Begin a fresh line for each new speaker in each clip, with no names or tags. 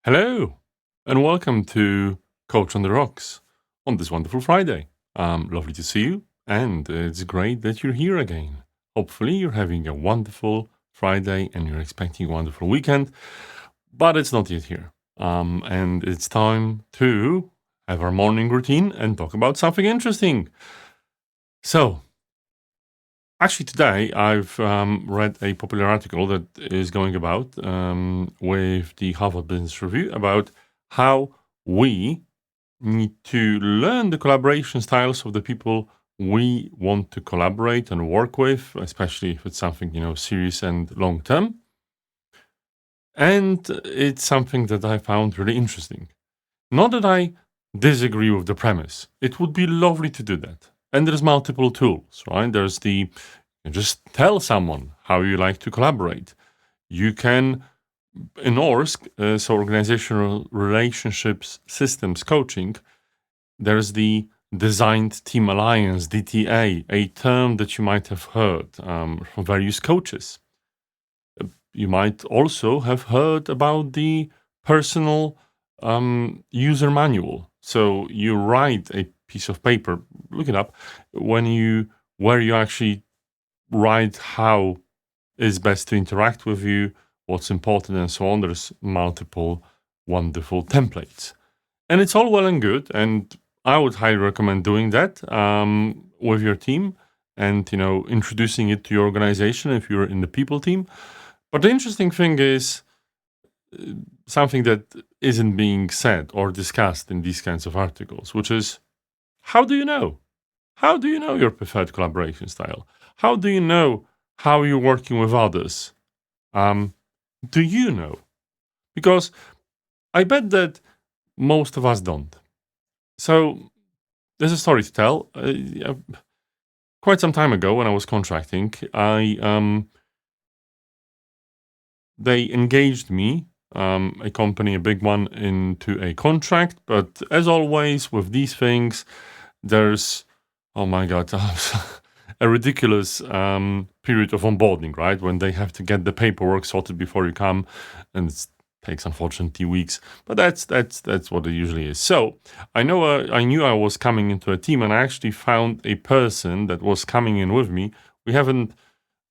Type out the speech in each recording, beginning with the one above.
Hello, and welcome to Coach on the Rocks on this wonderful Friday. Lovely to see you, and it's great that you're here again. Hopefully, you're having a wonderful Friday and you're expecting a wonderful weekend, but it's not yet here. And it's time to have our morning routine and talk about something interesting. So, actually, today I've read a popular article that is going about with the Harvard Business Review about how we need to learn the collaboration styles of the people we want to collaborate and work with, especially if it's something serious and long term. And it's something that I found really interesting. Not that I disagree with the premise. It would be lovely to do that. And there's multiple tools, right? There's the just tell someone how you like to collaborate. You can, in ORSC, so organizational relationships systems coaching, there's the designed team alliance, DTA, a term that you might have heard from various coaches. You might also have heard about the personal user manual. So you write a piece of paper, look it up, where you actually write how is best to interact with you, what's important, and so on. There's multiple wonderful templates. And it's all well and good. And I would highly recommend doing that with your team and, introducing it to your organization if you're in the people team. But the interesting thing is something that isn't being said or discussed in these kinds of articles, which is how do you know? How do you know your preferred collaboration style? How do you know how you're working with others? Do you know? Because I bet that most of us don't. So there's a story to tell. Quite some time ago, when I was contracting, they engaged me, a company, a big one, into a contract. But as always with these things, there's oh my god, a ridiculous period of onboarding, right? When they have to get the paperwork sorted before you come, and it takes unfortunately weeks. But that's what it usually is. So I knew I was coming into a team, and I actually found a person that was coming in with me. We haven't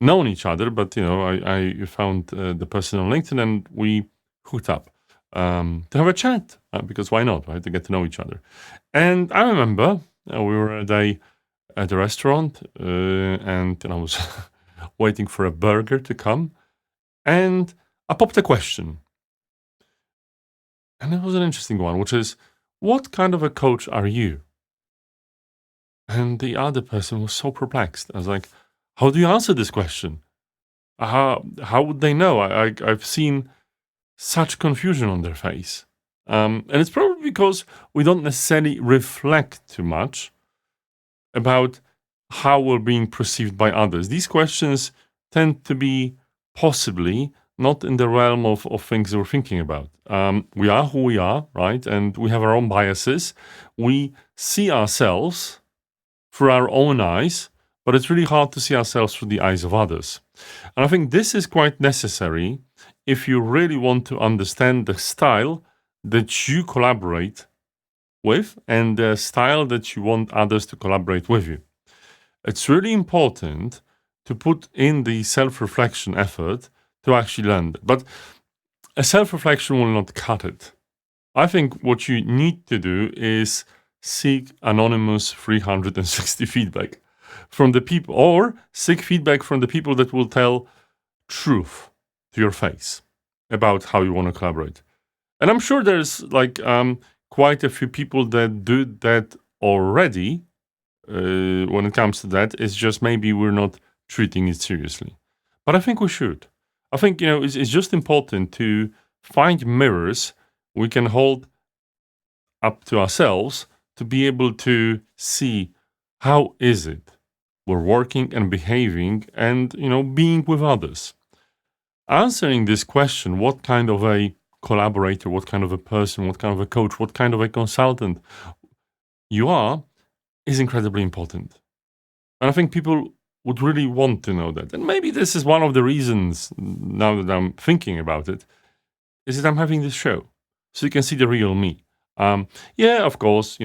known each other, but I found the person on LinkedIn, and we hooked up to have a chat because why not, right? To get to know each other. And I remember we were at a restaurant, and I was waiting for a burger to come, and I popped a question, and it was an interesting one, which is, "What kind of a coach are you?" And the other person was so perplexed. I was like, "How do you answer this question? How would they know?" I've seen such confusion on their face, and it's probably because we don't necessarily reflect too much about how we're being perceived by others. These questions tend to be possibly not in the realm of things we're thinking about. We are who we are, right? And we have our own biases. We see ourselves through our own eyes, but it's really hard to see ourselves through the eyes of others. And I think this is quite necessary if you really want to understand the style that you collaborate with and the style that you want others to collaborate with you. It's really important to put in the self-reflection effort to actually learn that. But a self-reflection will not cut it. I think what you need to do is seek anonymous 360 feedback from the people, or seek feedback from the people that will tell truth to your face about how you want to collaborate. And I'm sure there's quite a few people that do that already. When it comes to that, it's just maybe we're not treating it seriously. But I think we should. I think it's just important to find mirrors we can hold up to ourselves to be able to see how is it we're working and behaving and being with others. Answering this question, what kind of a collaborator, what kind of a person, what kind of a coach, what kind of a consultant you are, is incredibly important. And I think people would really want to know that. And maybe this is one of the reasons, now that I'm thinking about it, is that I'm having this show. so you can see the real me. Yeah, of course,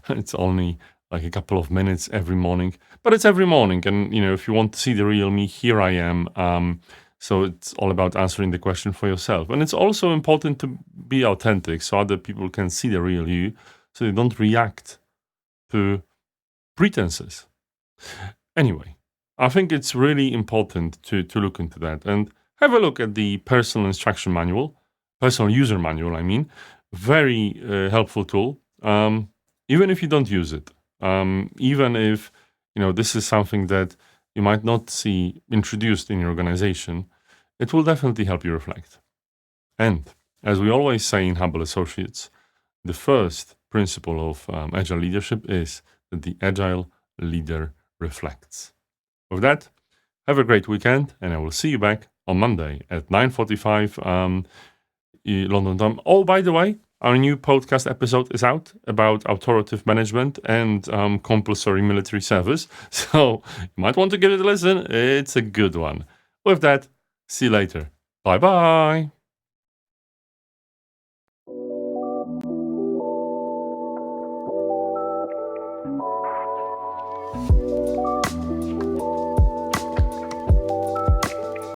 it's only like a couple of minutes every morning, but it's every morning. And, if you want to see the real me, here I am. So it's all about answering the question for yourself. And it's also important to be authentic so other people can see the real you, so they don't react to pretenses. Anyway, I think it's really important to look into that and have a look at the personal instruction manual, personal user manual, I mean. Very helpful tool, even if you don't use it. Even if, this is something that you might not see introduced in your organization, it will definitely help you reflect. And as we always say in Humble Associates, the first principle of agile leadership is that the agile leader reflects. With that, have a great weekend, and I will see you back on Monday at 9:45 London time. Oh, by the way, our new podcast episode is out about authoritative management and compulsory military service. So you might want to give it a listen. It's a good one. With that, see you later. Bye bye.